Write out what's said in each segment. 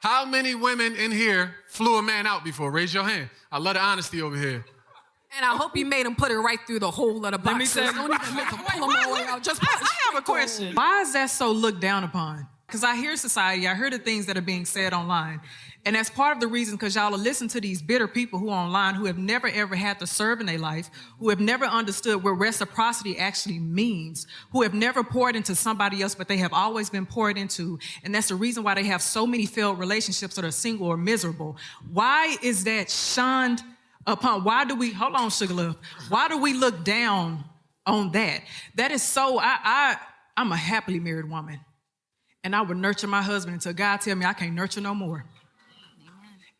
How many women in here flew a man out before? Raise your hand. I love the honesty over here. And I hope you made him put it right through the hole of the box. Let me say, Don't even make him pull him all the way out. Just I have a question. Why is that so looked down upon? Because I hear society, I hear the things that are being said online. And that's part of the reason because y'all will listen to these bitter people who are online who have never ever had to serve in their life, who have never understood what reciprocity actually means, who have never poured into somebody else, but they have always been poured into. And that's the reason why they have so many failed relationships that are single or miserable. Why is that shunned upon? Why do we, hold on, Sugar Love, why do we look down on that? That is so, I'm a happily married woman. And I would nurture my husband until God tell me I can't nurture no more.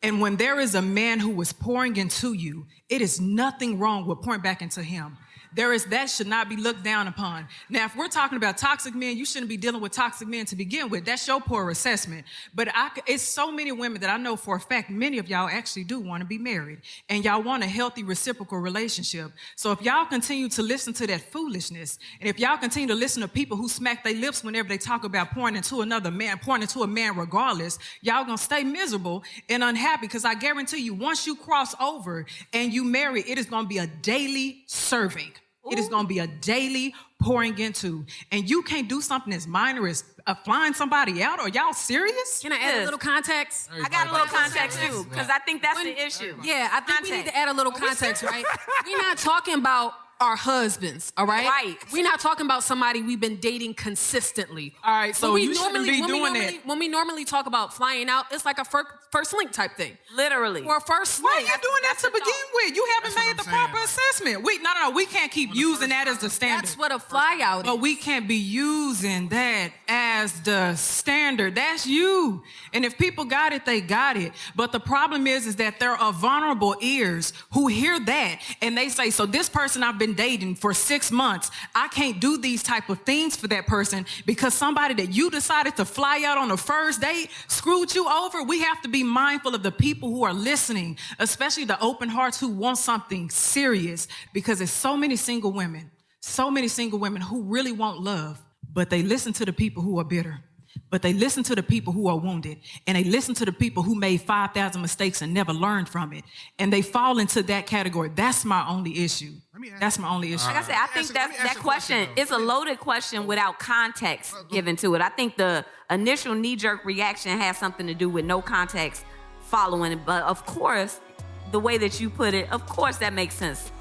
And when there is a man who is pouring into you, it is nothing wrong with pouring back into him. That should not be looked down upon. Now, if we're talking about toxic men, you shouldn't be dealing with toxic men to begin with. That's your poor assessment. But it's so many women that I know for a fact, many of y'all actually do want to be married. And y'all want a healthy reciprocal relationship. So if y'all continue to listen to that foolishness, and if y'all continue to listen to people who smack their lips whenever they talk about pouring into another man, pouring into a man regardless, y'all gonna stay miserable and unhappy. Because I guarantee you, once you cross over and you marry, it is gonna be a daily serving. It is going to be a daily pouring into. And you can't do something as minor as flying somebody out. Are y'all serious? Can I add a little context? I got a little context too, because I think that's the issue. Yeah, I think we need to add a little context, right? We're not talking about our husbands, all right? Right. We're not talking about somebody we've been dating consistently. All right, so you shouldn't be doing that. When we normally talk about flying out, it's like a first link type thing. Literally. Or a first Why are link. you doing that to begin with? You haven't made the proper assessment. No, we can't keep using that as the standard. That's what a fly out is. But we can't be using that as the standard. That's you. And if people got it, they got it. But the problem is that there are vulnerable ears who hear that and they say, so this person I've been dating for 6 months, I can't do these type of things for that person because somebody that you decided to fly out on the first date screwed you over. We have to be mindful of the people who are listening, especially the open hearts who want something serious, because there's so many single women who really want love, but they listen to the people who are bitter. But they listen to the people who are wounded, and they listen to the people who made 5,000 mistakes and never learned from it. And they fall into that category. That's my only issue. That's my only issue. Like I said, I think that question is a loaded question without context given to it. I think the initial knee-jerk reaction has something to do with no context following it. But of course, the way that you put it, of course that makes sense.